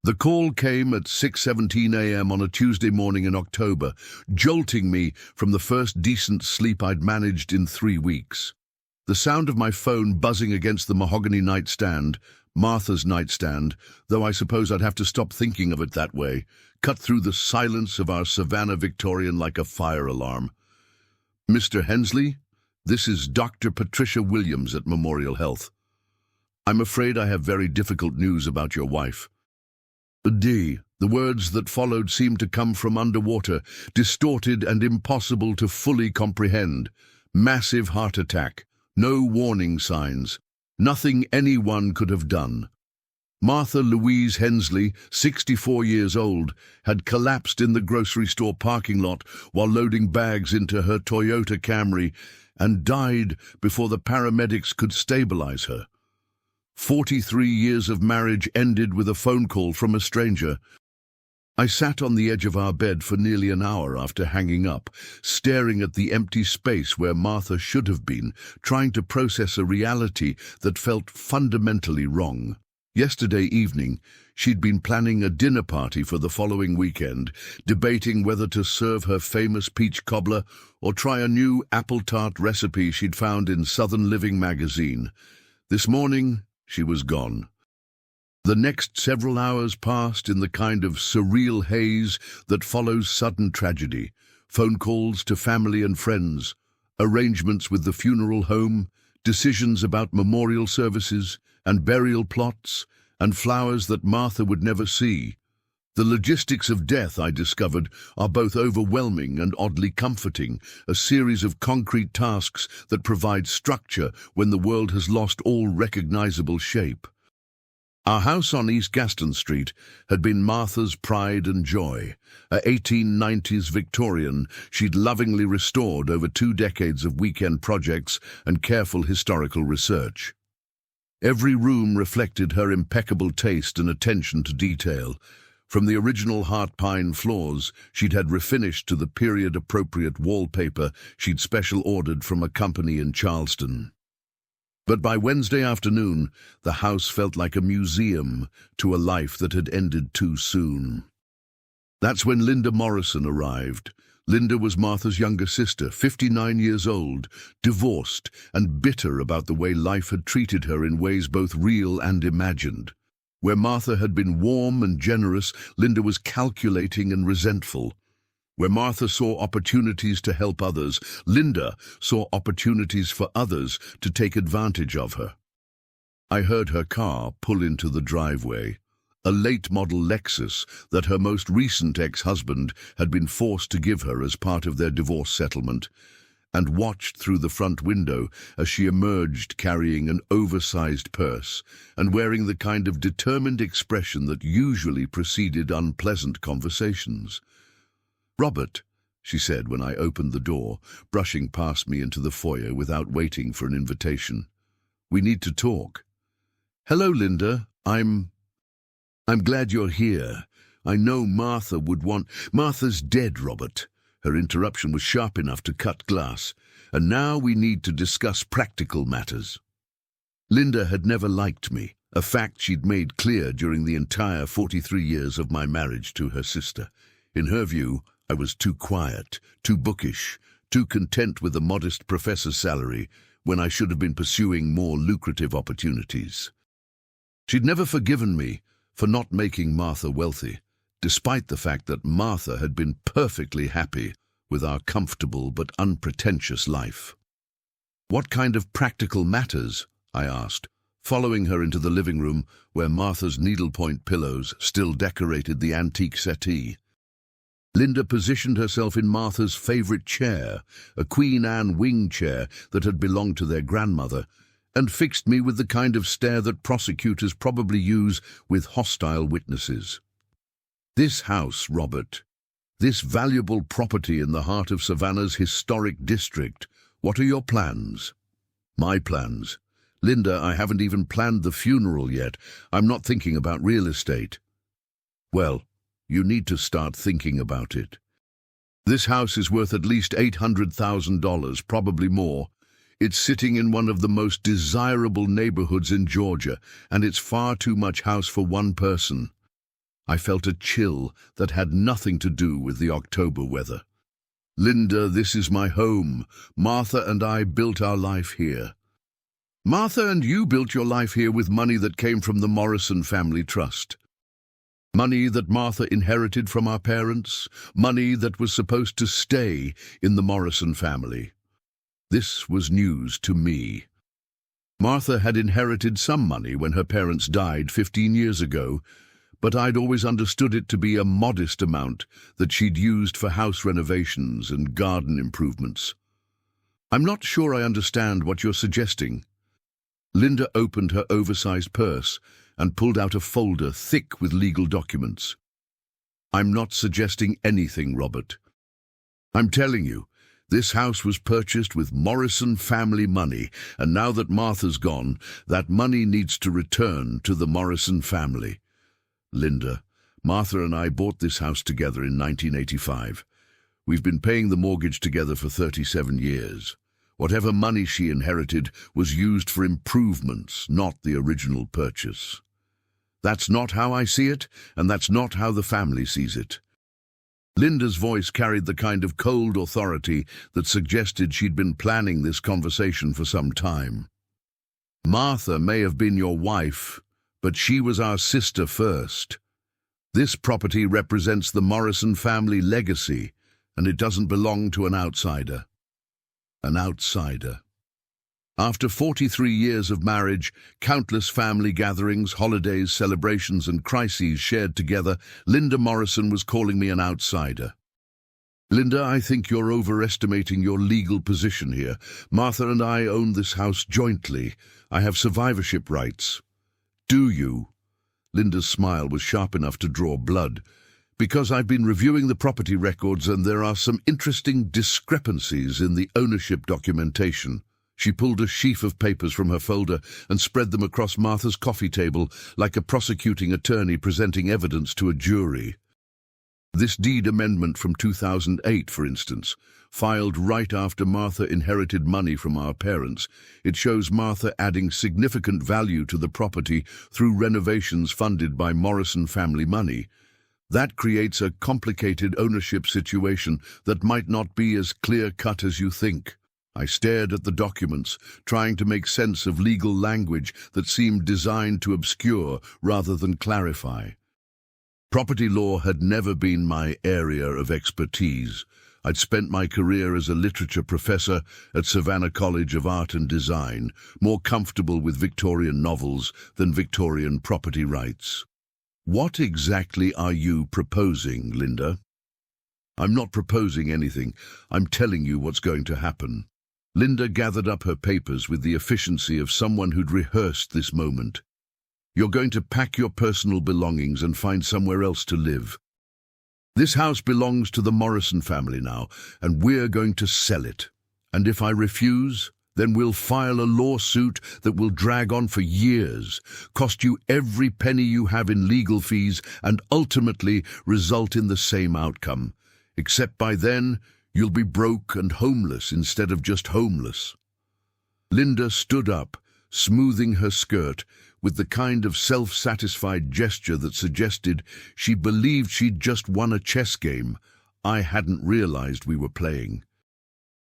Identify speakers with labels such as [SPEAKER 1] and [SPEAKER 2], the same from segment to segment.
[SPEAKER 1] The call came at 6:17 a.m. on a Tuesday morning in October, jolting me from the first decent sleep I'd managed in 3 weeks. The sound of my phone buzzing against the mahogany nightstand, Martha's nightstand, though I suppose I'd have to stop thinking of it that way, cut through the silence of our Savannah Victorian like a fire alarm. "Mr. Hensley, this is Dr. Patricia Williams at Memorial Health. I'm afraid I have very difficult news about your wife." The words that followed seemed to come from underwater, distorted and impossible to fully comprehend. Massive heart attack, no warning signs, nothing anyone could have done. Martha Louise Hensley, 64 years old, had collapsed in the grocery store parking lot while loading bags into her Toyota Camry and died before the paramedics could stabilize her. 43 years of marriage ended with a phone call from a stranger. I sat on the edge of our bed for nearly an hour after hanging up, staring at the empty space where Martha should have been, trying to process a reality that felt fundamentally wrong. Yesterday evening, she'd been planning a dinner party for the following weekend, debating whether to serve her famous peach cobbler or try a new apple tart recipe she'd found in Southern Living magazine. This morning, she was gone. The next several hours passed in the kind of surreal haze that follows sudden tragedy. Phone calls to family and friends, arrangements with the funeral home, decisions about memorial services and burial plots, and flowers that Martha would never see. The logistics of death, I discovered, are both overwhelming and oddly comforting, a series of concrete tasks that provide structure when the world has lost all recognizable shape. Our house on East Gaston Street had been Martha's pride and joy, a 1890s Victorian she'd lovingly restored over 2 decades of weekend projects and careful historical research. Every room reflected her impeccable taste and attention to detail. From the original heart pine floors she'd had refinished to the period-appropriate wallpaper she'd special ordered from a company in Charleston. But by Wednesday afternoon, the house felt like a museum to a life that had ended too soon. That's when Linda Morrison arrived. Linda was Martha's younger sister, 59 years old, divorced and bitter about the way life had treated her in ways both real and imagined. Where Martha had been warm and generous, Linda was calculating and resentful. Where Martha saw opportunities to help others, Linda saw opportunities for others to take advantage of her. I heard her car pull into the driveway, a late-model Lexus that her most recent ex-husband had been forced to give her as part of their divorce settlement, and watched through the front window as she emerged carrying an oversized purse and wearing the kind of determined expression that usually preceded unpleasant conversations. "Robert," she said when I opened the door, brushing past me into the foyer without waiting for an invitation. "We need to talk." "Hello, Linda. I'm glad you're here. I know Martha would want—" "Martha's dead, Robert." Her interruption was sharp enough to cut glass. "And now we need to discuss practical matters." Linda had never liked me, a fact she'd made clear during the entire 43 years of my marriage to her sister. In her view, I was too quiet, too bookish, too content with a modest professor's salary when I should have been pursuing more lucrative opportunities. She'd never forgiven me for not making Martha wealthy, despite the fact that Martha had been perfectly happy with our comfortable but unpretentious life. "What kind of practical matters?" I asked, following her into the living room where Martha's needlepoint pillows still decorated the antique settee. Linda positioned herself in Martha's favorite chair, a Queen Anne wing chair that had belonged to their grandmother, and fixed me with the kind of stare that prosecutors probably use with hostile witnesses. "This house, Robert, this valuable property in the heart of Savannah's historic district, what are your plans?" "My plans? Linda, I haven't even planned the funeral yet. I'm not thinking about real estate." "Well, you need to start thinking about it. This house is worth at least $800,000, probably more. It's sitting in one of the most desirable neighborhoods in Georgia, and it's far too much house for one person. I felt a chill that had nothing to do with the October weather. Linda, this is my home. Martha and I built our life here. Martha, and you built your life here with money that came from the Morrison Family Trust. Money that Martha inherited from our parents. Money that was supposed to stay in the Morrison family. This was news to me. Martha had inherited some money when her parents died 15 years ago, but I'd always understood it to be a modest amount that she'd used for house renovations and garden improvements. I'm not sure I understand what you're suggesting. Linda opened her oversized purse and pulled out a folder thick with legal documents. I'm not suggesting anything, Robert. I'm telling you, this house was purchased with Morrison family money, and now that Martha's gone, that money needs to return to the Morrison family. Linda, Martha and I bought this house together in 1985. We've been paying the mortgage together for 37 years. Whatever money she inherited was used for improvements, not the original purchase. That's not how I see it, and that's not how the family sees it. Linda's voice carried the kind of cold authority that suggested she'd been planning this conversation for some time. Martha may have been your wife, but she was our sister first. This property represents the Morrison family legacy, and it doesn't belong to an outsider. An outsider. After 43 years of marriage, countless family gatherings, holidays, celebrations, and crises shared together, Linda Morrison was calling me an outsider. Linda, I think you're overestimating your legal position here. Martha and I own this house jointly. I have survivorship rights. Do you? Linda's smile was sharp enough to draw blood. Because I've been reviewing the property records and there are some interesting discrepancies in the ownership documentation. She pulled a sheaf of papers from her folder and spread them across Martha's coffee table like a prosecuting attorney presenting evidence to a jury. This deed amendment from 2008, for instance, filed right after Martha inherited money from our parents. It shows Martha adding significant value to the property through renovations funded by Morrison family money. That creates a complicated ownership situation that might not be as clear-cut as you think. I stared at the documents, trying to make sense of legal language that seemed designed to obscure rather than clarify. Property law had never been my area of expertise. I'd spent my career as a literature professor at Savannah College of Art and Design, more comfortable with Victorian novels than Victorian property rights. What exactly are you proposing, Linda? I'm not proposing anything. I'm telling you what's going to happen. Linda gathered up her papers with the efficiency of someone who'd rehearsed this moment. You're going to pack your personal belongings and find somewhere else to live. This house belongs to the Morrison family now, and we're going to sell it. And if I refuse, then we'll file a lawsuit that will drag on for years, cost you every penny you have in legal fees, and ultimately result in the same outcome. Except by then, you'll be broke and homeless instead of just homeless. Linda stood up, smoothing her skirt, with the kind of self-satisfied gesture that suggested she believed she'd just won a chess game I hadn't realized we were playing.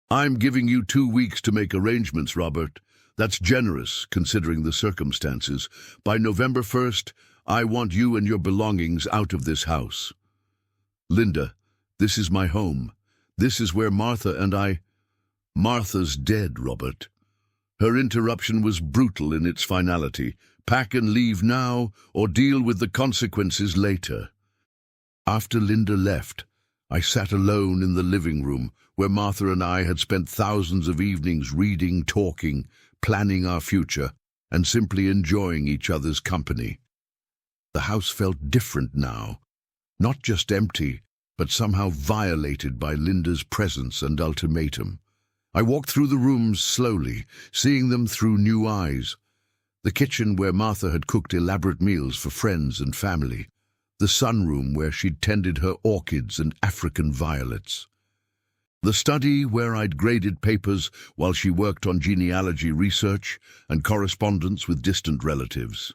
[SPEAKER 1] I'm giving you 2 weeks to make arrangements, Robert. That's generous, considering the circumstances. By November 1st, I want you and your belongings out of this house. Linda, this is my home. This is where Martha and I... Martha's dead, Robert. Her interruption was brutal in its finality. Pack and leave now, or deal with the consequences later. After Linda left, I sat alone in the living room, where Martha and I had spent thousands of evenings reading, talking, planning our future, and simply enjoying each other's company. The house felt different now, not just empty, but somehow violated by Linda's presence and ultimatum. I walked through the rooms slowly, seeing them through new eyes. The kitchen where Martha had cooked elaborate meals for friends and family. The sunroom where she'd tended her orchids and African violets. The study where I'd graded papers while she worked on genealogy research and correspondence with distant relatives.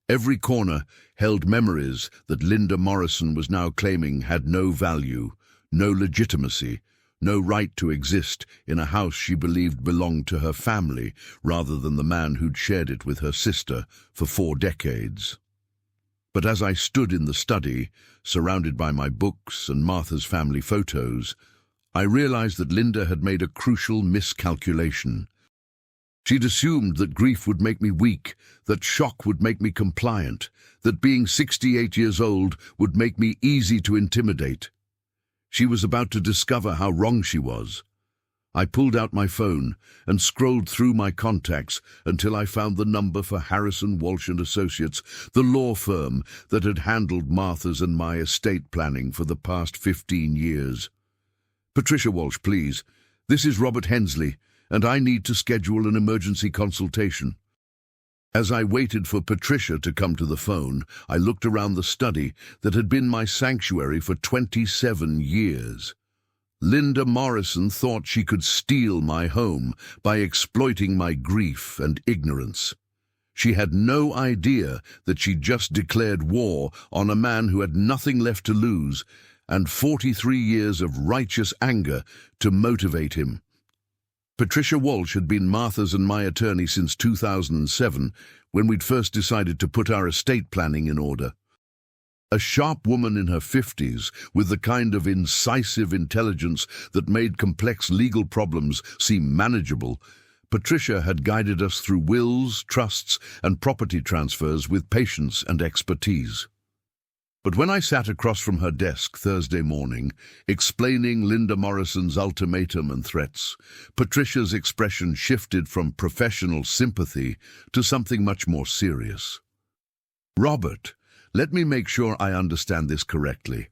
[SPEAKER 1] Every corner held memories that Linda Morrison was now claiming had no value, no legitimacy, no right to exist in a house she believed belonged to her family rather than the man who'd shared it with her sister for 4 decades. But as I stood in the study, surrounded by my books and Martha's family photos, I realized that Linda had made a crucial miscalculation. She'd assumed that grief would make me weak, that shock would make me compliant, that being 68 years old would make me easy to intimidate. She was about to discover how wrong she was. I pulled out my phone and scrolled through my contacts until I found the number for Harrison Walsh and Associates, the law firm that had handled Martha's and my estate planning for the past 15 years. "Patricia Walsh, please. This is Robert Hensley, and I need to schedule an emergency consultation." As I waited for Patricia to come to the phone, I looked around the study that had been my sanctuary for 27 years. Linda Morrison thought she could steal my home by exploiting my grief and ignorance. She had no idea that she'd just declared war on a man who had nothing left to lose and 43 years of righteous anger to motivate him. Patricia Walsh had been Martha's and my attorney since 2007, when we'd first decided to put our estate planning in order. A sharp woman in her 50s, with the kind of incisive intelligence that made complex legal problems seem manageable, Patricia had guided us through wills, trusts, and property transfers with patience and expertise. But when I sat across from her desk Thursday morning, explaining Linda Morrison's ultimatum and threats, Patricia's expression shifted from professional sympathy to something much more serious. "Robert, let me make sure I understand this correctly.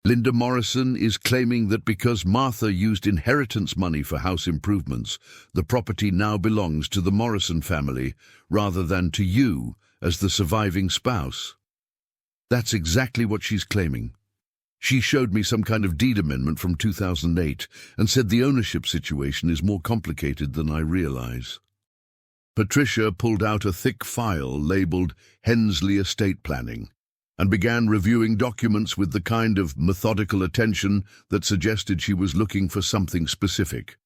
[SPEAKER 1] Linda Morrison is claiming that because Martha used inheritance money for house improvements, the property now belongs to the Morrison family rather than to you as the surviving spouse." "That's exactly what she's claiming. She showed me some kind of deed amendment from 2008 and said the ownership situation is more complicated than I realize." Patricia pulled out a thick file labeled Hensley Estate Planning and began reviewing documents with the kind of methodical attention that suggested she was looking for something specific.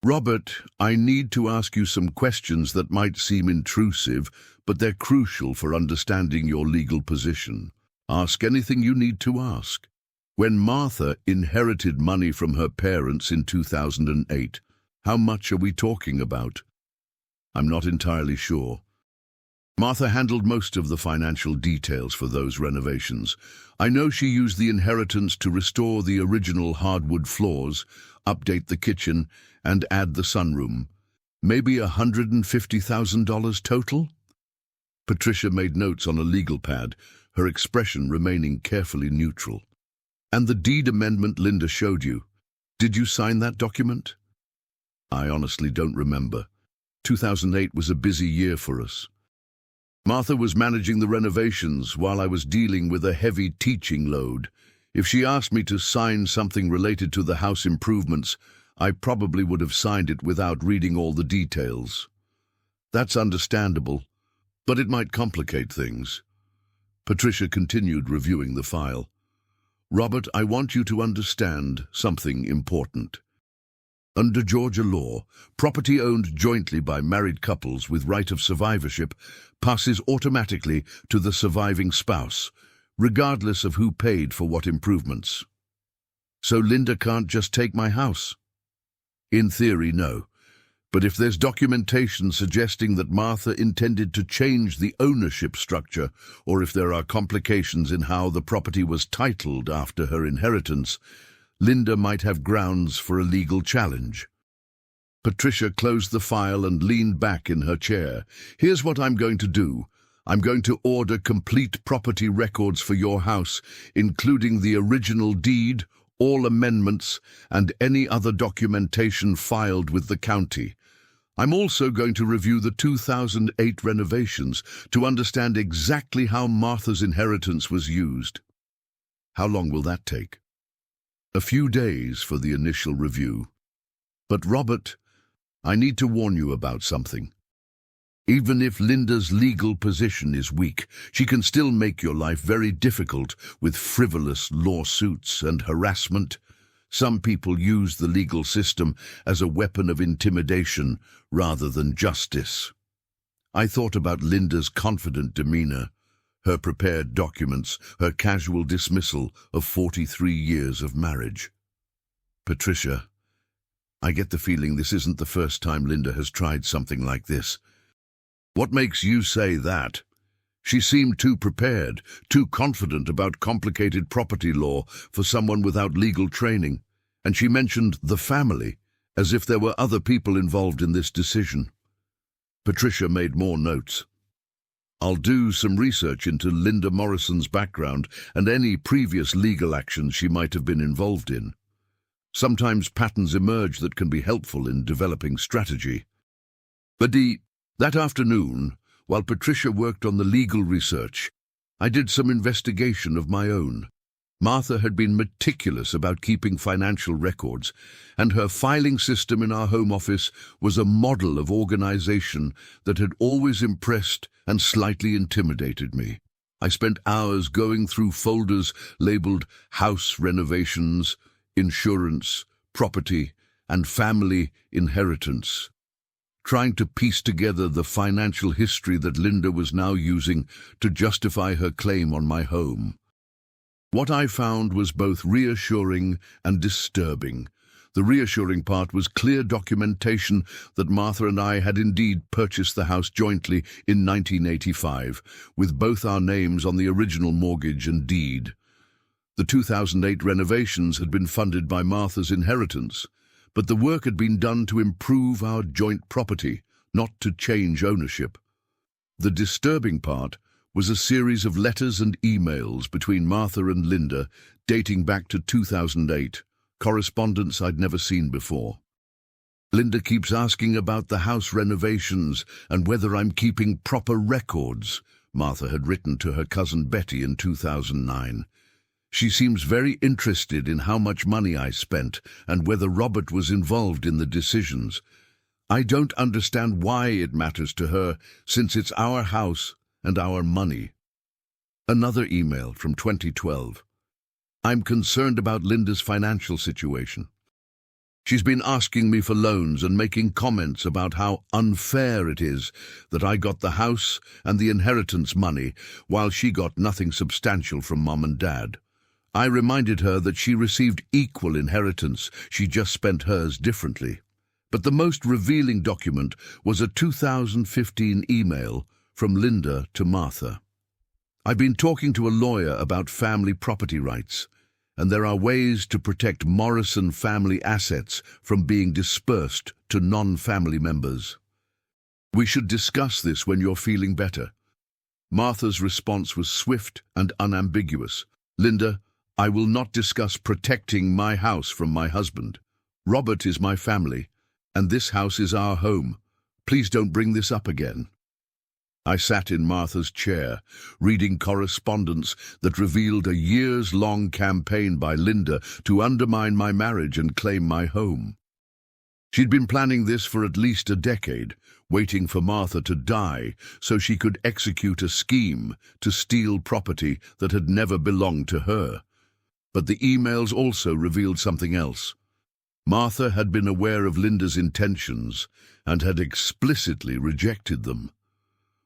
[SPEAKER 1] "Robert, I need to ask you some questions that might seem intrusive, but they're crucial for understanding your legal position. Ask anything you need to ask. When Martha inherited money from her parents in 2008, how much are we talking about?" "I'm not entirely sure. Martha handled most of the financial details for those renovations. I know she used the inheritance to restore the original hardwood floors, update the kitchen, and add the sunroom. Maybe $150,000 total?" Patricia made notes on a legal pad, her expression remaining carefully neutral. "And the deed amendment Linda showed you, did you sign that document?" "I honestly don't remember. 2008 was a busy year for us. Martha was managing the renovations while I was dealing with a heavy teaching load. If she asked me to sign something related to the house improvements, I probably would have signed it without reading all the details." "That's understandable, but it might complicate things." Patricia continued reviewing the file. "Robert, I want you to understand something important. Under Georgia law, property owned jointly by married couples with right of survivorship passes automatically to the surviving spouse, regardless of who paid for what improvements. So Linda can't just take my house?" "In theory, no. But if there's documentation suggesting that Martha intended to change the ownership structure, or if there are complications in how the property was titled after her inheritance, Linda might have grounds for a legal challenge." Patricia closed the file and leaned back in her chair. "Here's what I'm going to do. I'm going to order complete property records for your house, including the original deed, all amendments, and any other documentation filed with the county. I'm also going to review the 2008 renovations to understand exactly how Martha's inheritance was used." "How long will that take?" "A few days for the initial review. But Robert, I need to warn you about something. Even if Linda's legal position is weak, she can still make your life very difficult with frivolous lawsuits and harassment. Some people use the legal system as a weapon of intimidation rather than justice. I thought about Linda's confident demeanor, her prepared documents, her casual dismissal of 43 years of marriage. Patricia, I get the feeling this isn't the first time Linda has tried something like this. What makes you say that? She seemed too prepared, too confident about complicated property law for someone without legal training, and she mentioned the family, as if there were other people involved in this decision. Patricia made more notes. I'll do some research into Linda Morrison's background and any previous legal actions she might have been involved in. Sometimes patterns emerge that can be helpful in developing strategy. But that afternoon, while Patricia worked on the legal research, I did some investigation of my own. Martha had been meticulous about keeping financial records, and her filing system in our home office was a model of organization that had always impressed and slightly intimidated me. I spent hours going through folders labeled house renovations, insurance, property, and family inheritance, trying to piece together the financial history that Linda was now using to justify her claim on my home. What I found was both reassuring and disturbing. The reassuring part was clear documentation that Martha and I had indeed purchased the house jointly in 1985, with both our names on the original mortgage and deed. The 2008 renovations had been funded by Martha's inheritance, but the work had been done to improve our joint property, not to change ownership. The disturbing part was a series of letters and emails between Martha and Linda dating back to 2008, correspondence I'd never seen before. Linda keeps asking about the house renovations and whether I'm keeping proper records, Martha had written to her cousin Betty in 2009. She seems very interested in how much money I spent and whether Robert was involved in the decisions. I don't understand why it matters to her, since it's our house and our money. Another email from 2012. I'm concerned about Linda's financial situation. She's been asking me for loans and making comments about how unfair it is that I got the house and the inheritance money while she got nothing substantial from Mom and Dad. I reminded her that she received equal inheritance, she just spent hers differently. But the most revealing document was a 2015 email from Linda to Martha. I've been talking to a lawyer about family property rights, and there are ways to protect Morrison family assets from being dispersed to non-family members. We should discuss this when you're feeling better. Martha's response was swift and unambiguous. Linda, I will not discuss protecting my house from my husband. Robert is my family, and this house is our home. Please don't bring this up again. I sat in Martha's chair, reading correspondence that revealed a years-long campaign by Linda to undermine my marriage and claim my home. She'd been planning this for at least a decade, waiting for Martha to die so she could execute a scheme to steal property that had never belonged to her. But the emails also revealed something else. Martha had been aware of Linda's intentions and had explicitly rejected them.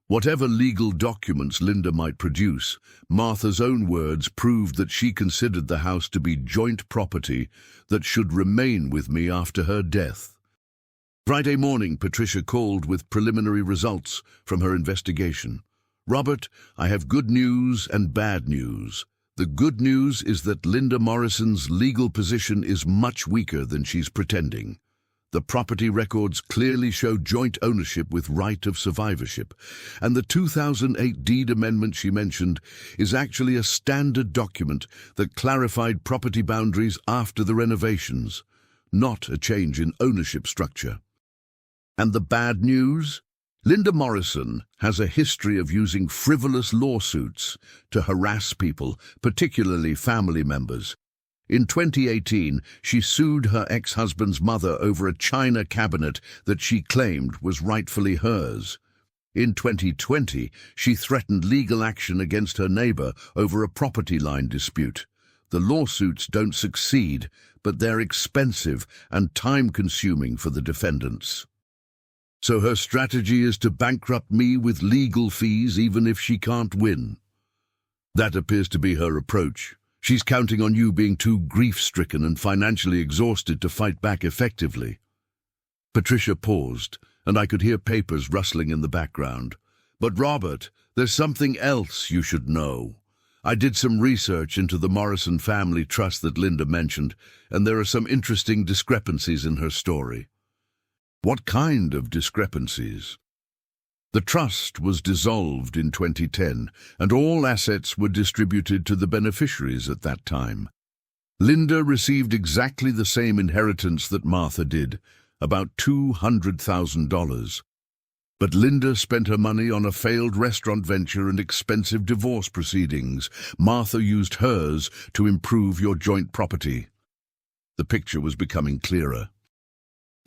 [SPEAKER 1] Whatever legal documents Linda might produce, Martha's own words proved that she considered the house to be joint property that should remain with me after her death. Friday morning, Patricia called with preliminary results from her investigation. Robert, I have good news and bad news. The good news is that Linda Morrison's legal position is much weaker than she's pretending. The property records clearly show joint ownership with right of survivorship, and the 2008 deed amendment she mentioned is actually a standard document that clarified property boundaries after the renovations, not a change in ownership structure. And the bad news? Linda Morrison has a history of using frivolous lawsuits to harass people, particularly family members. In 2018, she sued her ex-husband's mother over a china cabinet that she claimed was rightfully hers. In 2020, she threatened legal action against her neighbor over a property line dispute. The lawsuits don't succeed, but they're expensive and time-consuming for the defendants. So her strategy is to bankrupt me with legal fees even if she can't win. That appears to be her approach. She's counting on you being too grief-stricken and financially exhausted to fight back effectively. Patricia paused, and I could hear papers rustling in the background. But Robert, there's something else you should know. I did some research into the Morrison Family Trust that Linda mentioned, and there are some interesting discrepancies in her story. What kind of discrepancies? The trust was dissolved in 2010, and all assets were distributed to the beneficiaries at that time. Linda received exactly the same inheritance that Martha did, about $200,000. But Linda spent her money on a failed restaurant venture and expensive divorce proceedings. Martha used hers to improve your joint property. The picture was becoming clearer.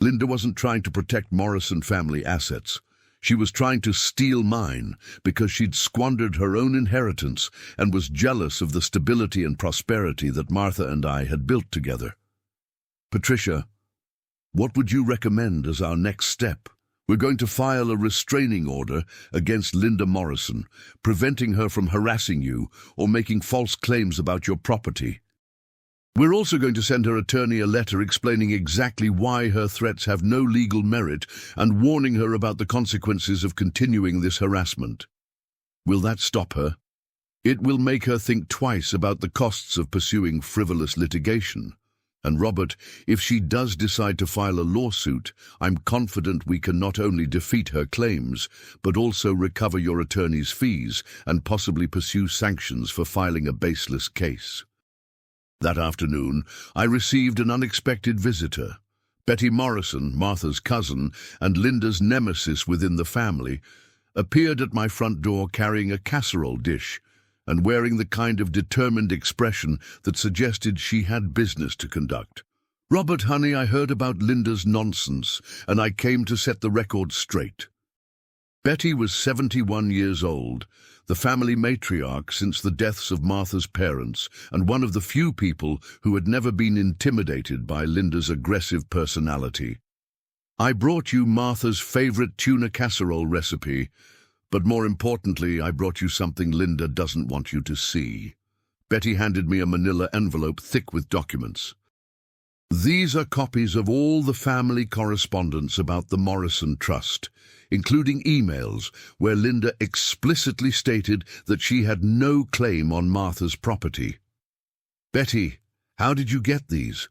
[SPEAKER 1] Linda wasn't trying to protect Morrison family assets. She was trying to steal mine because she'd squandered her own inheritance and was jealous of the stability and prosperity that Martha and I had built together. Patricia, what would you recommend as our next step? We're going to file a restraining order against Linda Morrison, preventing her from harassing you or making false claims about your property. We're also going to send her attorney a letter explaining exactly why her threats have no legal merit and warning her about the consequences of continuing this harassment. Will that stop her? It will make her think twice about the costs of pursuing frivolous litigation. And Robert, if she does decide to file a lawsuit, I'm confident we can not only defeat her claims, but also recover your attorney's fees and possibly pursue sanctions for filing a baseless case. That afternoon, I received an unexpected visitor. Betty Morrison, Martha's cousin and Linda's nemesis within the family, appeared at my front door carrying a casserole dish and wearing the kind of determined expression that suggested she had business to conduct. "Robert, honey, I heard about Linda's nonsense, and I came to set the record straight." Betty was 71 years old, the family matriarch since the deaths of Martha's parents, and one of the few people who had never been intimidated by Linda's aggressive personality. "I brought you Martha's favorite tuna casserole recipe, but more importantly, I brought you something Linda doesn't want you to see." Betty handed me a manila envelope thick with documents. "These are copies of all the family correspondence about the Morrison Trust, including emails where Linda explicitly stated that she had no claim on Martha's property." "Betty, how did you get these?"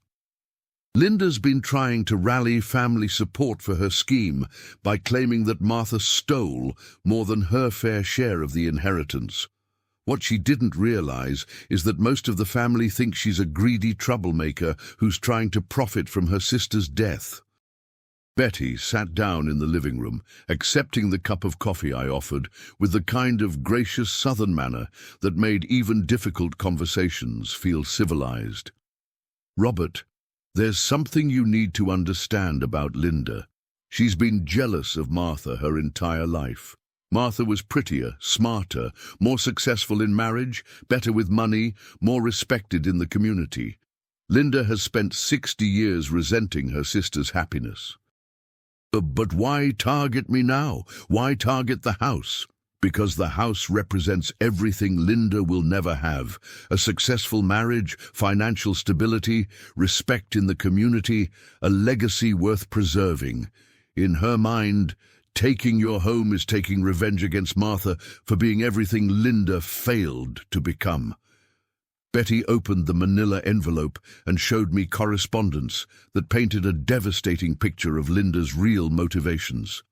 [SPEAKER 1] "Linda's been trying to rally family support for her scheme by claiming that Martha stole more than her fair share of the inheritance. What she didn't realize is that most of the family think she's a greedy troublemaker who's trying to profit from her sister's death." Betty sat down in the living room, accepting the cup of coffee I offered with the kind of gracious southern manner that made even difficult conversations feel civilized. "Robert, there's something you need to understand about Linda. She's been jealous of Martha her entire life. Martha was prettier, smarter, more successful in marriage, better with money, more respected in the community. Linda has spent 60 years resenting her sister's happiness. But why target me now? Why target the house? Because the house represents everything Linda will never have: a successful marriage, financial stability, respect in the community, a legacy worth preserving. In her mind, taking your home is taking revenge against Martha for being everything Linda failed to become." Betty opened the manila envelope and showed me correspondence that painted a devastating picture of Linda's real motivations.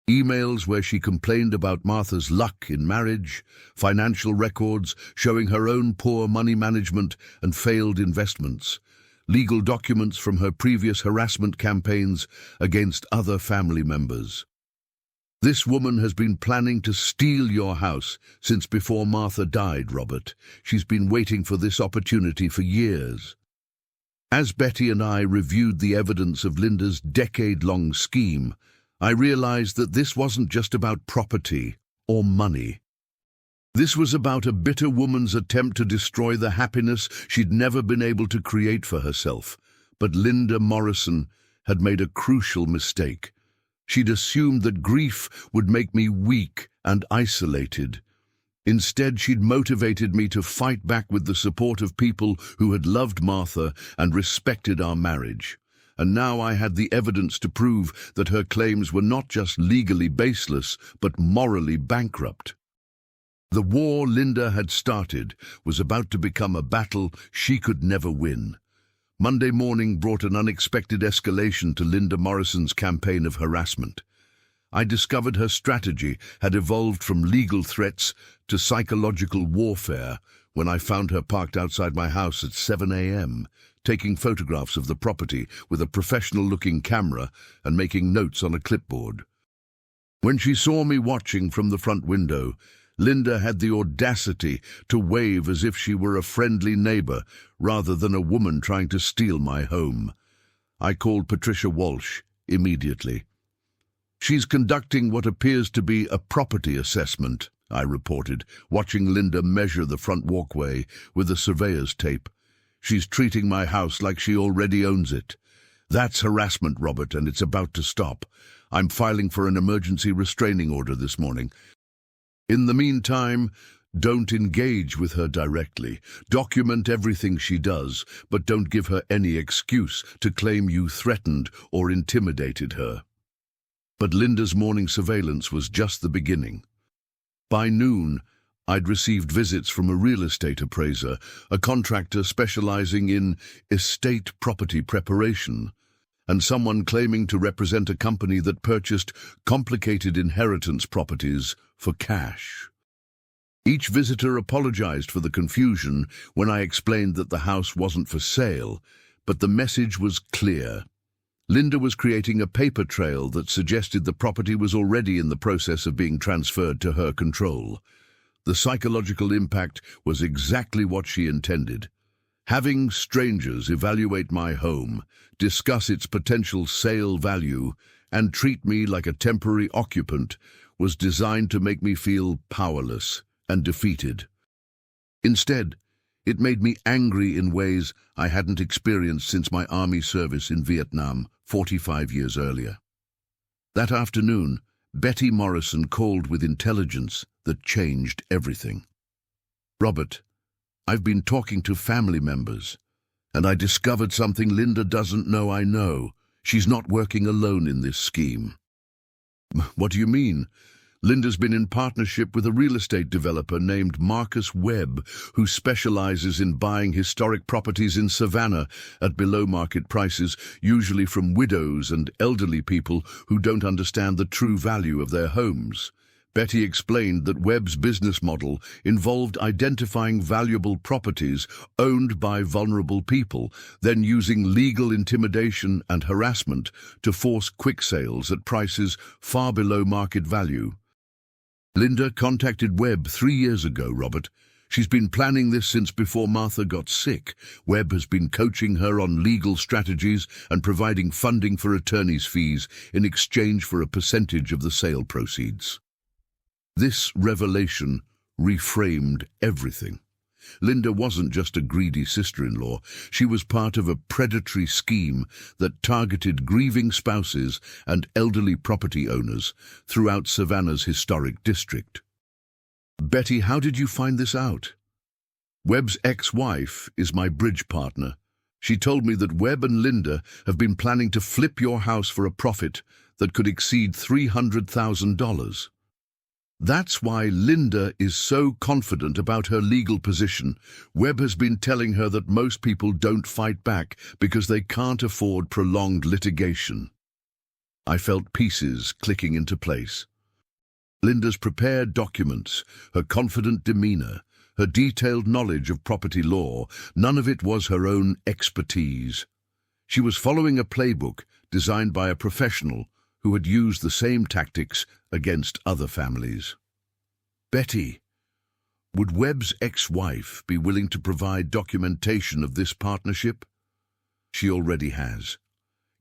[SPEAKER 1] Emails where she complained about Martha's luck in marriage, financial records showing her own poor money management and failed investments, legal documents from her previous harassment campaigns against other family members. "This woman has been planning to steal your house since before Martha died, Robert. She's been waiting for this opportunity for years." As Betty and I reviewed the evidence of Linda's decade-long scheme, I realized that this wasn't just about property or money. This was about a bitter woman's attempt to destroy the happiness she'd never been able to create for herself. But Linda Morrison had made a crucial mistake. She'd assumed that grief would make me weak and isolated. Instead, she'd motivated me to fight back with the support of people who had loved Martha and respected our marriage. And now I had the evidence to prove that her claims were not just legally baseless, but morally bankrupt. The war Linda had started was about to become a battle she could never win. Monday morning brought an unexpected escalation to Linda Morrison's campaign of harassment. I discovered her strategy had evolved from legal threats to psychological warfare when I found her parked outside my house at 7 a.m., taking photographs of the property with a professional-looking camera and making notes on a clipboard. When she saw me watching from the front window, Linda had the audacity to wave as if she were a friendly neighbor rather than a woman trying to steal my home. I called Patricia Walsh immediately. "She's conducting what appears to be a property assessment," I reported, watching Linda measure the front walkway with a surveyor's tape. "She's treating my house like she already owns it. That's harassment, Robert, and it's about to stop. I'm filing for an emergency restraining order this morning. In the meantime, don't engage with her directly. Document everything she does, but don't give her any excuse to claim you threatened or intimidated her." But Linda's morning surveillance was just the beginning. By noon, I'd received visits from a real estate appraiser, a contractor specializing in estate property preparation, and someone claiming to represent a company that purchased complicated inheritance properties for cash. Each visitor apologized for the confusion when I explained that the house wasn't for sale, but the message was clear. Linda was creating a paper trail that suggested the property was already in the process of being transferred to her control. The psychological impact was exactly what she intended. Having strangers evaluate my home, discuss its potential sale value, and treat me like a temporary occupant was designed to make me feel powerless and defeated. Instead, it made me angry in ways I hadn't experienced since my army service in Vietnam 45 years earlier. That afternoon, Betty Morrison called with intelligence that changed everything. "Robert, I've been talking to family members, and I discovered something Linda doesn't know I know. She's not working alone in this scheme." "What do you mean?" "Linda's been in partnership with a real estate developer named Marcus Webb, who specializes in buying historic properties in Savannah at below-market prices, usually from widows and elderly people who don't understand the true value of their homes." Betty explained that Webb's business model involved identifying valuable properties owned by vulnerable people, then using legal intimidation and harassment to force quick sales at prices far below market value. "Linda contacted Webb 3 years ago, Robert. She's been planning this since before Martha got sick. Webb has been coaching her on legal strategies and providing funding for attorney's fees in exchange for a percentage of the sale proceeds." This revelation reframed everything. Linda wasn't just a greedy sister-in-law. She was part of a predatory scheme that targeted grieving spouses and elderly property owners throughout Savannah's historic district. "Betty, how did you find this out?" "Webb's ex-wife is my bridge partner. She told me that Webb and Linda have been planning to flip your house for a profit that could exceed $300,000. That's why Linda is so confident about her legal position. Webb has been telling her that most people don't fight back because they can't afford prolonged litigation." I felt pieces clicking into place. Linda's prepared documents, her confident demeanor, her detailed knowledge of property law, none of it was her own expertise. She was following a playbook designed by a professional who had used the same tactics against other families. "Betty, would Webb's ex-wife be willing to provide documentation of this partnership?" "She already has.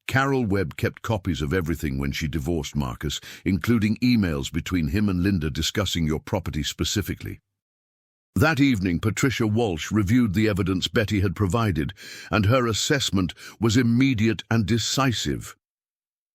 [SPEAKER 1] Carol Webb kept copies of everything when she divorced Marcus, including emails between him and Linda discussing your property specifically. That evening, Patricia Walsh reviewed the evidence Betty had provided, and her assessment was immediate and decisive.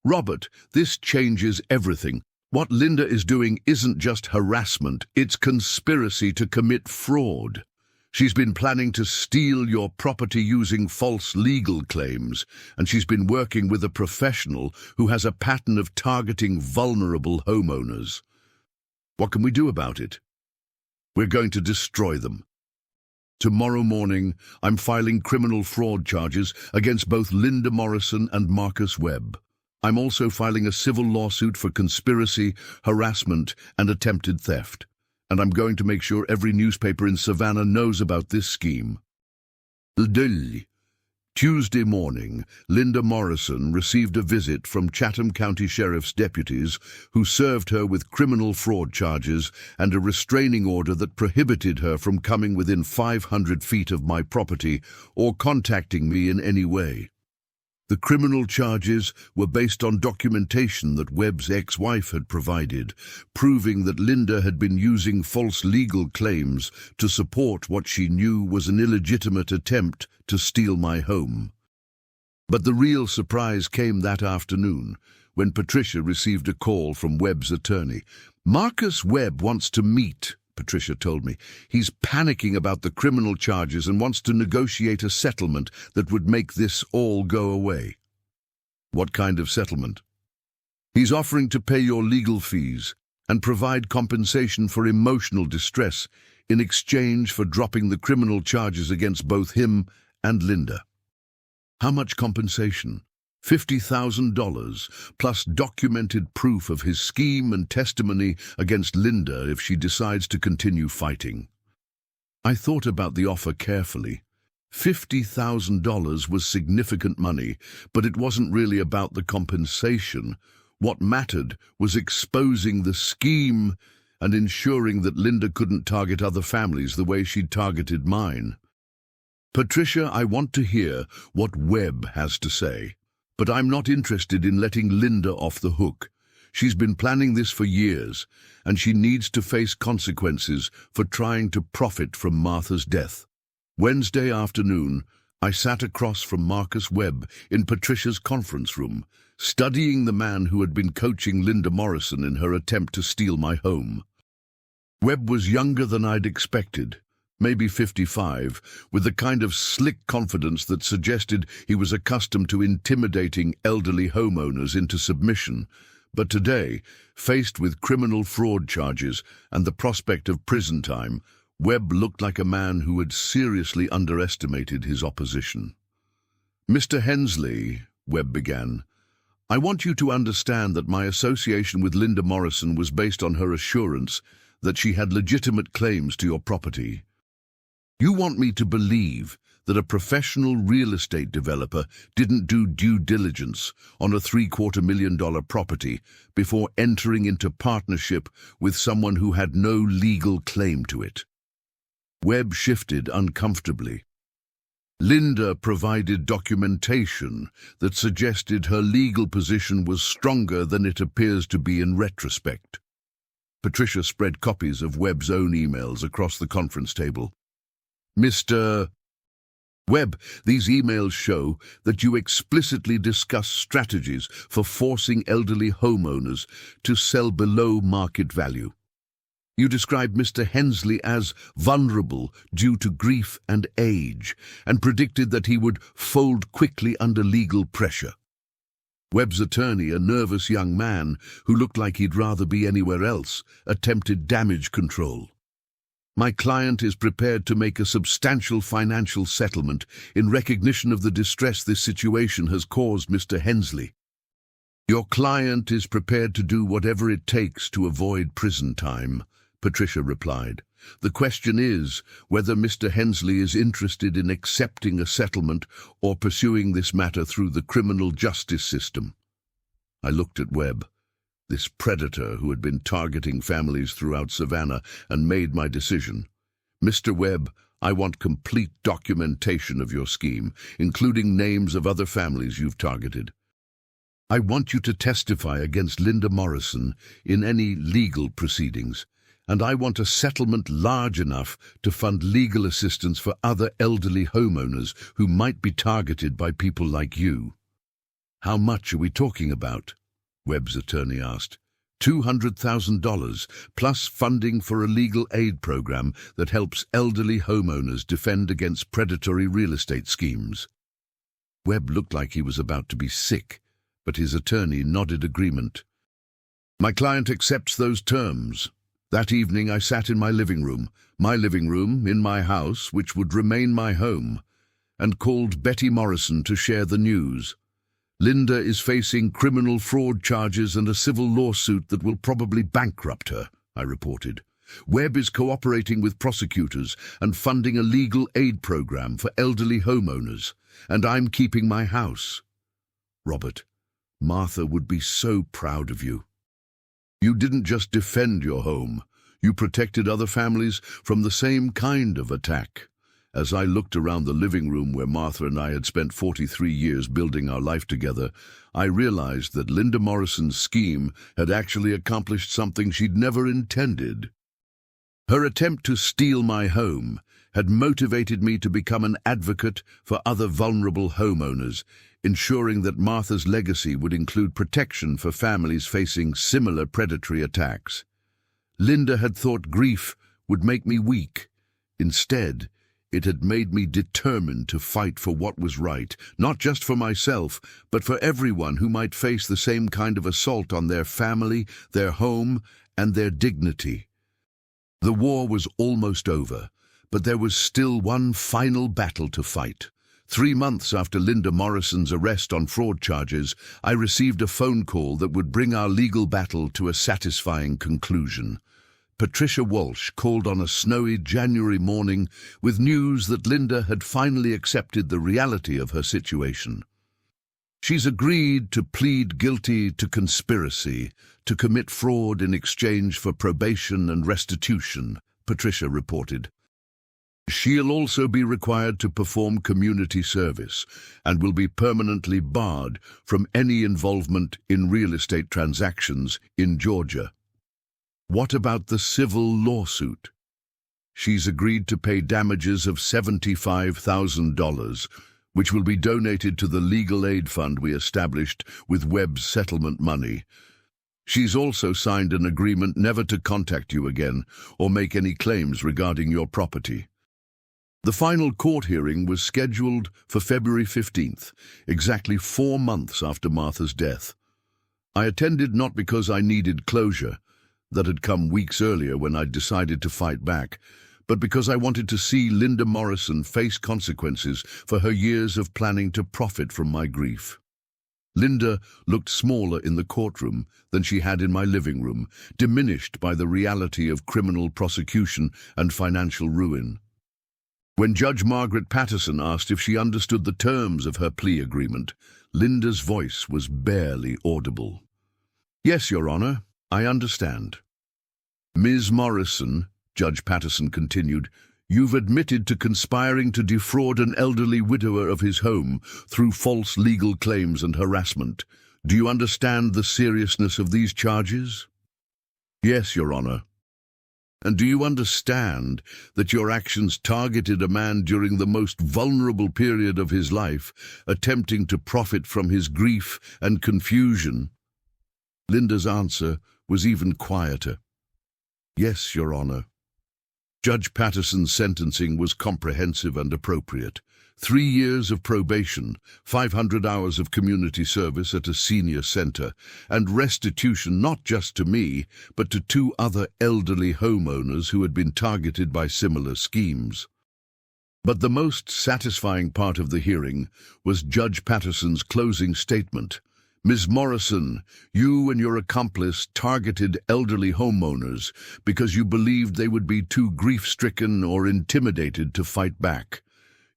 [SPEAKER 1] Robert, this changes everything. What Linda is doing isn't just harassment, it's conspiracy to commit fraud. She's been planning to steal your property using false legal claims, and she's been working with a professional who has a pattern of targeting vulnerable homeowners. What can we do about it? We're going to destroy them. Tomorrow morning, I'm filing criminal fraud charges against both Linda Morrison and Marcus Webb. I'm also filing a civil lawsuit for conspiracy, harassment, and attempted theft. And I'm going to make sure every newspaper in Savannah knows about this scheme. Tuesday morning, Linda Morrison received a visit from Chatham County Sheriff's deputies who served her with criminal fraud charges and a restraining order that prohibited her from coming within 500 feet of my property or contacting me in any way. The criminal charges were based on documentation that Webb's ex-wife had provided, proving that Linda had been using false legal claims to support what she knew was an illegitimate attempt to steal my home. But the real surprise came that afternoon, when Patricia received a call from Webb's attorney. "Marcus Webb wants to meet," Patricia told me. "He's panicking about the criminal charges and wants to negotiate a settlement that would make this all go away." "What kind of settlement?" "He's offering to pay your legal fees and provide compensation for emotional distress in exchange for dropping the criminal charges against both him and Linda." "How much compensation?" $50,000, plus documented proof of his scheme and testimony against Linda if she decides to continue fighting. I thought about the offer carefully. $50,000 was significant money, but it wasn't really about the compensation. What mattered was exposing the scheme and ensuring that Linda couldn't target other families the way she'd targeted mine. "Patricia, I want to hear what Webb has to say. But I'm not interested in letting Linda off the hook. She's been planning this for years, and she needs to face consequences for trying to profit from Martha's death." Wednesday afternoon, I sat across from Marcus Webb in Patricia's conference room, studying the man who had been coaching Linda Morrison in her attempt to steal my home. Webb was younger than I'd expected. Maybe 55, with the kind of slick confidence that suggested he was accustomed to intimidating elderly homeowners into submission. But today, faced with criminal fraud charges and the prospect of prison time, Webb looked like a man who had seriously underestimated his opposition. "Mr. Hensley," Webb began, "I want you to understand that my association with Linda Morrison was based on her assurance that she had legitimate claims to your property. You want me to believe that a professional real estate developer didn't do due diligence on a $750 million property before entering into partnership with someone who had no legal claim to it." Webb shifted uncomfortably. "Linda provided documentation that suggested her legal position was stronger than it appears to be in retrospect." Patricia spread copies of Webb's own emails across the conference table. "Mr. Webb, these emails show that you explicitly discuss strategies for forcing elderly homeowners to sell below market value. You described Mr. Hensley as vulnerable due to grief and age, and predicted that he would fold quickly under legal pressure." Webb's attorney, a nervous young man who looked like he'd rather be anywhere else, attempted damage control. "My client is prepared to make a substantial financial settlement in recognition of the distress this situation has caused Mr. Hensley." "Your client is prepared to do whatever it takes to avoid prison time," Patricia replied. "The question is whether Mr. Hensley is interested in accepting a settlement or pursuing this matter through the criminal justice system." I looked at Webb, this predator who had been targeting families throughout Savannah, and made my decision. "Mr. Webb, I want complete documentation of your scheme, including names of other families you've targeted. I want you to testify against Linda Morrison in any legal proceedings, and I want a settlement large enough to fund legal assistance for other elderly homeowners who might be targeted by people like you." "How much are we talking about?" Webb's attorney asked. $200,000, plus funding for a legal aid program that helps elderly homeowners defend against predatory real estate schemes. Webb looked like he was about to be sick, but his attorney nodded agreement. "My client accepts those terms." That evening I sat in my living room in my house, which would remain my home, and called Betty Morrison to share the news. "Linda is facing criminal fraud charges and a civil lawsuit that will probably bankrupt her," I reported. "Webb is cooperating with prosecutors and funding a legal aid program for elderly homeowners, and I'm keeping my house." "Robert, Martha would be so proud of you. You didn't just defend your home, you protected other families from the same kind of attack." As I looked around the living room where Martha and I had spent 43 years building our life together, I realized that Linda Morrison's scheme had actually accomplished something she'd never intended. Her attempt to steal my home had motivated me to become an advocate for other vulnerable homeowners, ensuring that Martha's legacy would include protection for families facing similar predatory attacks. Linda had thought grief would make me weak. Instead, it had made me determined to fight for what was right, not just for myself, but for everyone who might face the same kind of assault on their family, their home, and their dignity. The war was almost over, but there was still one final battle to fight. 3 months after Linda Morrison's arrest on fraud charges, I received a phone call that would bring our legal battle to a satisfying conclusion. Patricia Walsh called on a snowy January morning with news that Linda had finally accepted the reality of her situation. "She's agreed to plead guilty to conspiracy to commit fraud in exchange for probation and restitution," Patricia reported. "She'll also be required to perform community service and will be permanently barred from any involvement in real estate transactions in Georgia." "What about the civil lawsuit?" "She's agreed to pay damages of $75,000, which will be donated to the legal aid fund we established with Webb's settlement money. She's also signed an agreement never to contact you again or make any claims regarding your property." The final court hearing was scheduled for February 15th, exactly 4 months after Martha's death. I attended not because I needed closure, that had come weeks earlier when I'd decided to fight back, but because I wanted to see Linda Morrison face consequences for her years of planning to profit from my grief. Linda looked smaller in the courtroom than she had in my living room, diminished by the reality of criminal prosecution and financial ruin. When Judge Margaret Patterson asked if she understood the terms of her plea agreement, Linda's voice was barely audible. "Yes, Your Honor, I understand." "Ms. Morrison," Judge Patterson continued, "you've admitted to conspiring to defraud an elderly widower of his home through false legal claims and harassment. Do you understand the seriousness of these charges?" "Yes, Your Honor." "And do you understand that your actions targeted a man during the most vulnerable period of his life, attempting to profit from his grief and confusion?" Linda's answer was even quieter. "Yes, Your Honor." Judge Patterson's sentencing was comprehensive and appropriate. 3 years of probation, 500 hours of community service at a senior center, and restitution not just to me, but to 2 other elderly homeowners who had been targeted by similar schemes. But the most satisfying part of the hearing was Judge Patterson's closing statement. "Ms. Morrison, you and your accomplice targeted elderly homeowners because you believed they would be too grief-stricken or intimidated to fight back.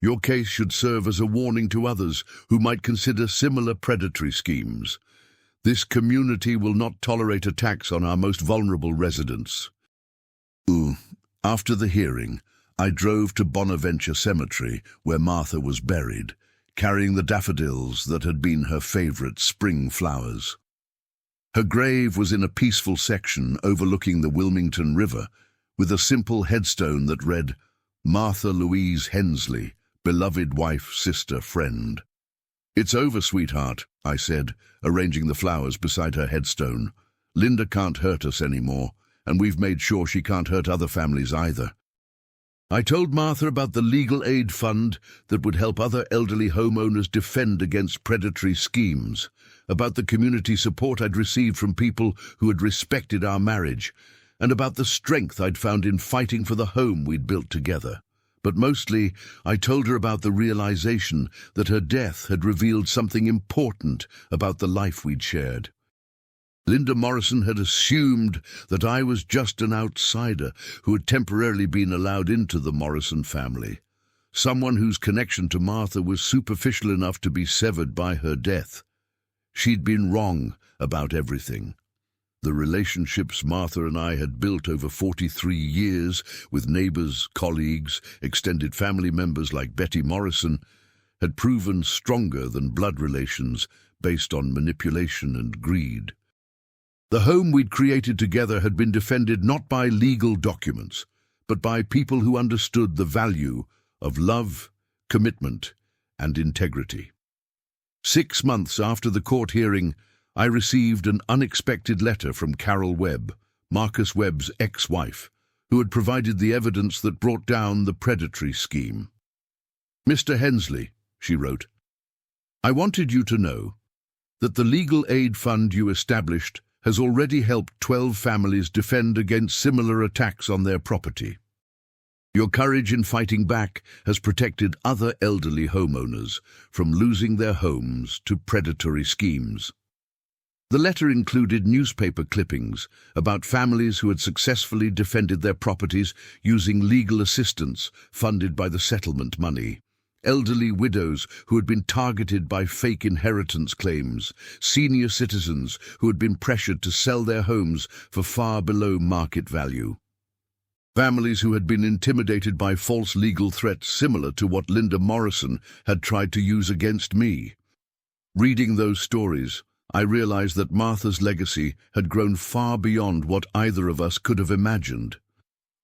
[SPEAKER 1] Your case should serve as a warning to others who might consider similar predatory schemes. This community will not tolerate attacks on our most vulnerable residents." After the hearing, I drove to Bonaventure Cemetery, where Martha was buried. carrying the daffodils that had been her favorite spring flowers. Her grave was in a peaceful section overlooking the Wilmington River, with a simple headstone that read, "Martha Louise Hensley, beloved wife, sister, friend." "It's over, sweetheart," I said, arranging the flowers beside her headstone. "Linda can't hurt us anymore, and we've made sure she can't hurt other families either." I told Martha about the legal aid fund that would help other elderly homeowners defend against predatory schemes, about the community support I'd received from people who had respected our marriage, and about the strength I'd found in fighting for the home we'd built together. But mostly, I told her about the realization that her death had revealed something important about the life we'd shared. Linda Morrison had assumed that I was just an outsider who had temporarily been allowed into the Morrison family, someone whose connection to Martha was superficial enough to be severed by her death. She'd been wrong about everything. The relationships Martha and I had built over 43 years with neighbors, colleagues, extended family members like Betty Morrison had proven stronger than blood relations based on manipulation and greed. The home we'd created together had been defended not by legal documents, but by people who understood the value of love, commitment, and integrity. 6 months after the court hearing, I received an unexpected letter from Carol Webb, Marcus Webb's ex-wife, who had provided the evidence that brought down the predatory scheme. "Mr. Hensley," she wrote, "I wanted you to know that the legal aid fund you established has already helped 12 families defend against similar attacks on their property. Your courage in fighting back has protected other elderly homeowners from losing their homes to predatory schemes." The letter included newspaper clippings about families who had successfully defended their properties using legal assistance funded by the settlement money, elderly widows who had been targeted by fake inheritance claims, senior citizens who had been pressured to sell their homes for far below market value, families who had been intimidated by false legal threats similar to what Linda Morrison had tried to use against me. Reading those stories, I realized that Martha's legacy had grown far beyond what either of us could have imagined.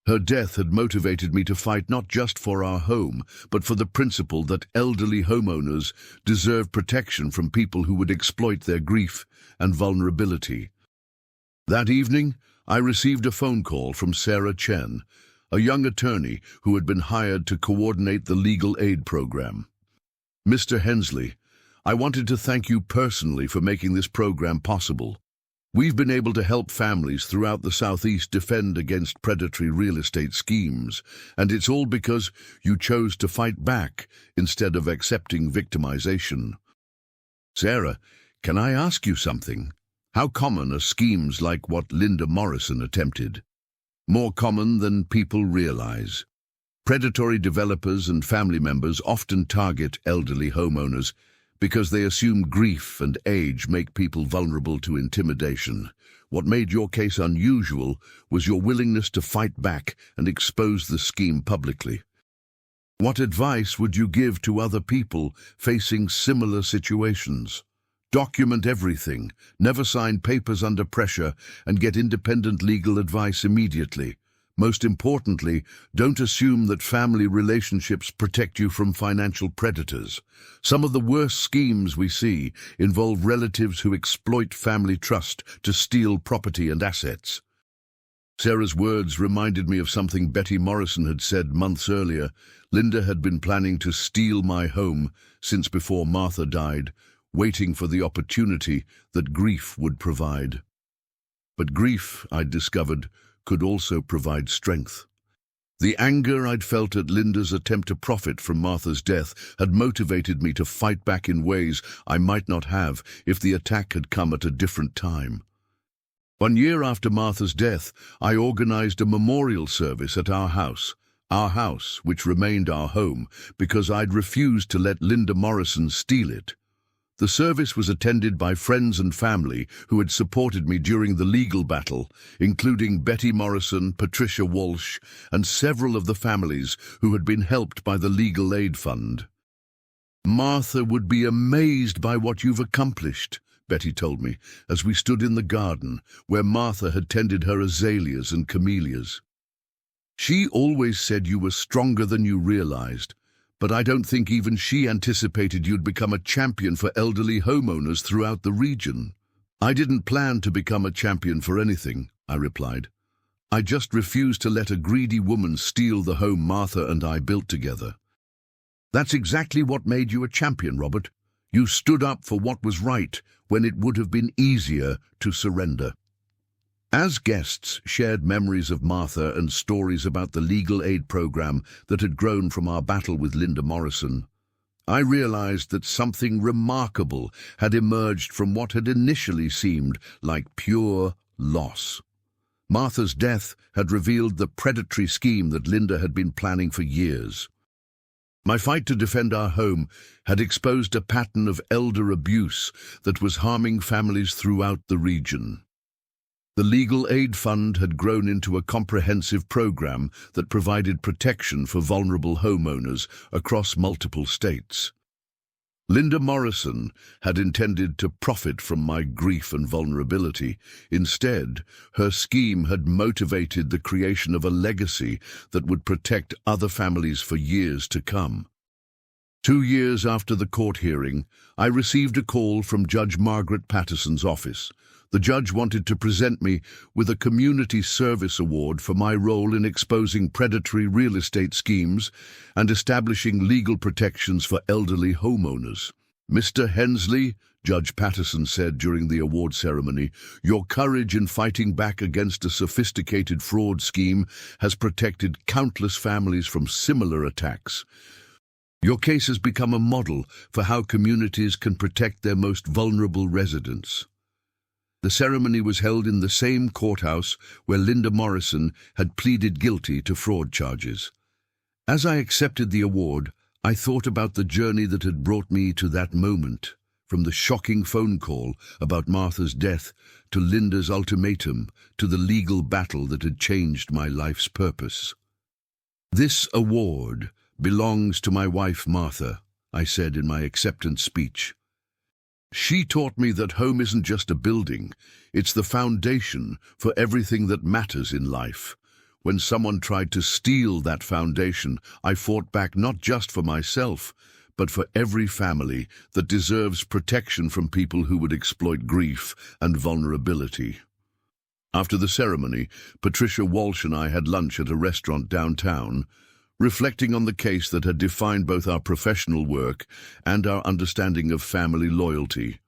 [SPEAKER 1] Her death had motivated me to fight not just for our home, but for the principle that elderly homeowners deserve protection from people who would exploit their grief and vulnerability. That evening, I received a phone call from Sarah Chen, a young attorney who had been hired to coordinate the legal aid program. "Mr. Hensley, I wanted to thank you personally for making this program possible. We've been able to help families throughout the Southeast defend against predatory real estate schemes, and it's all because you chose to fight back instead of accepting victimization." "Sarah, can I ask you something? How common are schemes like what Linda Morrison attempted?" "More common than people realize. Predatory developers and family members often target elderly homeowners because they assume grief and age make people vulnerable to intimidation. What made your case unusual was your willingness to fight back and expose the scheme publicly. What advice would you give to other people facing similar situations?" "Document everything, never sign papers under pressure, and get independent legal advice immediately. Most importantly, don't assume that family relationships protect you from financial predators. Some of the worst schemes we see involve relatives who exploit family trust to steal property and assets." Sarah's words reminded me of something Betty Morrison had said months earlier. Linda had been planning to steal my home since before Martha died, waiting for the opportunity that grief would provide. But grief, I'd discovered, could also provide strength. The anger I'd felt at Linda's attempt to profit from Martha's death had motivated me to fight back in ways I might not have if the attack had come at a different time. 1 year after Martha's death, I organized a memorial service at our house which remained our home because I'd refused to let Linda Morrison steal it. The service was attended by friends and family who had supported me during the legal battle, including Betty Morrison, Patricia Walsh, and several of the families who had been helped by the legal aid fund. Martha would be amazed by what you've accomplished, Betty told me, as we stood in the garden, where Martha had tended her azaleas and camellias. She always said you were stronger than you realized, but I don't think even she anticipated you'd become a champion for elderly homeowners throughout the region. I didn't plan to become a champion for anything, I replied. I just refused to let a greedy woman steal the home Martha and I built together. That's exactly what made you a champion, Robert. You stood up for what was right when it would have been easier to surrender. As guests shared memories of Martha and stories about the legal aid program that had grown from our battle with Linda Morrison, I realized that something remarkable had emerged from what had initially seemed like pure loss. Martha's death had revealed the predatory scheme that Linda had been planning for years. My fight to defend our home had exposed a pattern of elder abuse that was harming families throughout the region. The Legal Aid Fund had grown into a comprehensive program that provided protection for vulnerable homeowners across multiple states. Linda Morrison had intended to profit from my grief and vulnerability. Instead, her scheme had motivated the creation of a legacy that would protect other families for years to come. 2 years after the court hearing, I received a call from Judge Margaret Patterson's office. The judge wanted to present me with a Community Service Award for my role in exposing predatory real estate schemes and establishing legal protections for elderly homeowners. Mr. Hensley, Judge Patterson said during the award ceremony, your courage in fighting back against a sophisticated fraud scheme has protected countless families from similar attacks. Your case has become a model for how communities can protect their most vulnerable residents. The ceremony was held in the same courthouse where Linda Morrison had pleaded guilty to fraud charges. As I accepted the award, I thought about the journey that had brought me to that moment, from the shocking phone call about Martha's death to Linda's ultimatum to the legal battle that had changed my life's purpose. This award belongs to my wife Martha, I said in my acceptance speech. She taught me that home isn't just a building, it's the foundation for everything that matters in life. When someone tried to steal that foundation, I fought back not just for myself, but for every family that deserves protection from people who would exploit grief and vulnerability. After the ceremony, Patricia Walsh and I had lunch at a restaurant downtown, reflecting on the case that had defined both our professional work and our understanding of family loyalty.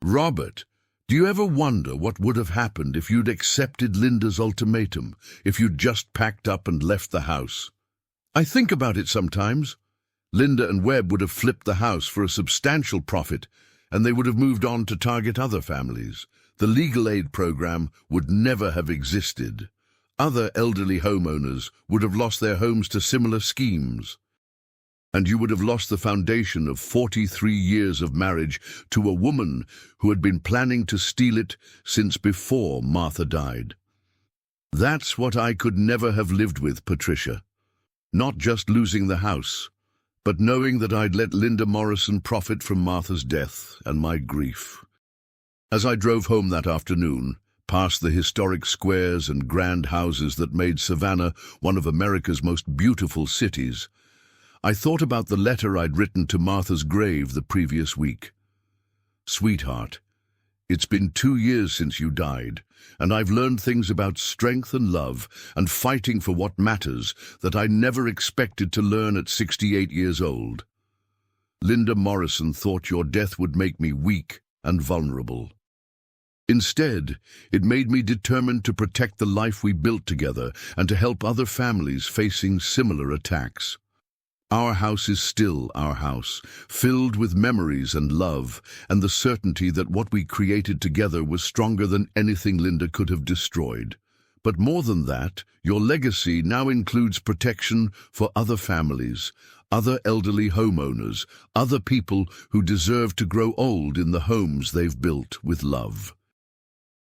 [SPEAKER 1] Robert, do you ever wonder what would have happened if you'd accepted Linda's ultimatum, if you'd just packed up and left the house? I think about it sometimes. Linda and Webb would have flipped the house for a substantial profit, and they would have moved on to target other families. The legal aid program would never have existed. Other elderly homeowners would have lost their homes to similar schemes. And you would have lost the foundation of 43 years of marriage to a woman who had been planning to steal it since before Martha died. That's what I could never have lived with, Patricia. Not just losing the house, but knowing that I'd let Linda Morrison profit from Martha's death and my grief. As I drove home that afternoon, past the historic squares and grand houses that made Savannah one of America's most beautiful cities, I thought about the letter I'd written to Martha's grave the previous week. Sweetheart, it's been 2 years since you died, and I've learned things about strength and love and fighting for what matters that I never expected to learn at 68 years old. Linda Morrison thought your death would make me weak and vulnerable. Instead, it made me determined to protect the life we built together and to help other families facing similar attacks. Our house is still our house, filled with memories and love, and the certainty that what we created together was stronger than anything Linda could have destroyed. But more than that, your legacy now includes protection for other families, other elderly homeowners, other people who deserve to grow old in the homes they've built with love.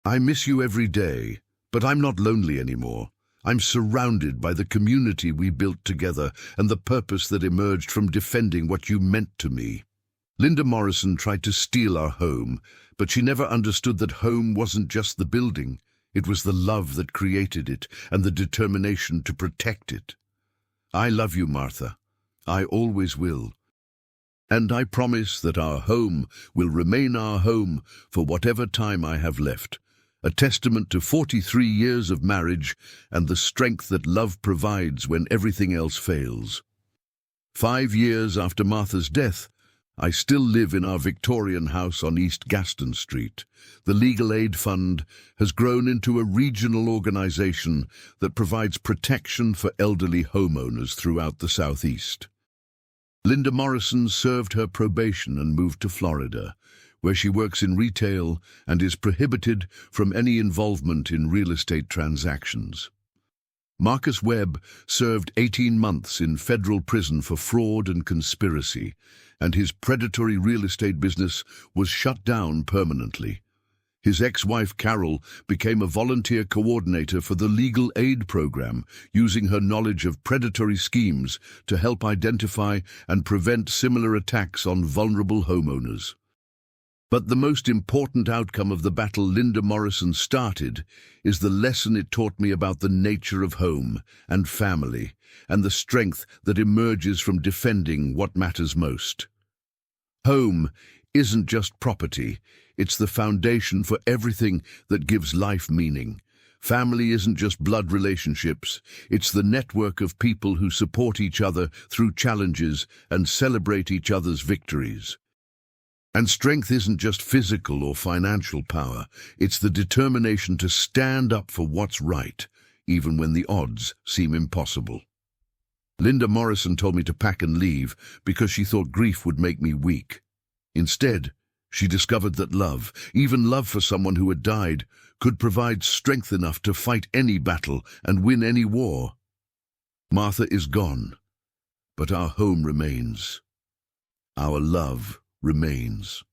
[SPEAKER 1] I miss you every day, but I'm not lonely anymore. I'm surrounded by the community we built together and the purpose that emerged from defending what you meant to me. Linda Morrison tried to steal our home, but she never understood that home wasn't just the building. It was the love that created it and the determination to protect it. I love you, Martha. I always will. And I promise that our home will remain our home for whatever time I have left. A testament to 43 years of marriage and the strength that love provides when everything else fails. 5 years after Martha's death, I still live in our Victorian house on East Gaston Street. The Legal Aid Fund has grown into a regional organisation that provides protection for elderly homeowners throughout the Southeast. Linda Morrison served her probation and moved to Florida, where she works in retail and is prohibited from any involvement in real estate transactions. Marcus Webb served 18 months in federal prison for fraud and conspiracy, and his predatory real estate business was shut down permanently. His ex-wife Carol became a volunteer coordinator for the Legal Aid Program, using her knowledge of predatory schemes to help identify and prevent similar attacks on vulnerable homeowners. But the most important outcome of the battle Linda Morrison started is the lesson it taught me about the nature of home and family and the strength that emerges from defending what matters most. Home isn't just property, it's the foundation for everything that gives life meaning. Family isn't just blood relationships, it's the network of people who support each other through challenges and celebrate each other's victories. And strength isn't just physical or financial power, it's the determination to stand up for what's right, even when the odds seem impossible. Linda Morrison told me to pack and leave because she thought grief would make me weak. Instead, she discovered that love, even love for someone who had died, could provide strength enough to fight any battle and win any war. Martha is gone, but our home remains. Our love remains.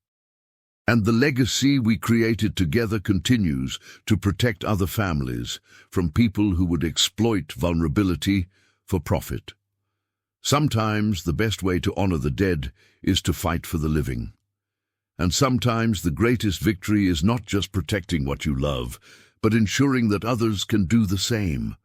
[SPEAKER 1] And the legacy we created together continues to protect other families from people who would exploit vulnerability for profit. Sometimes the best way to honor the dead is to fight for the living. And sometimes the greatest victory is not just protecting what you love, but ensuring that others can do the same.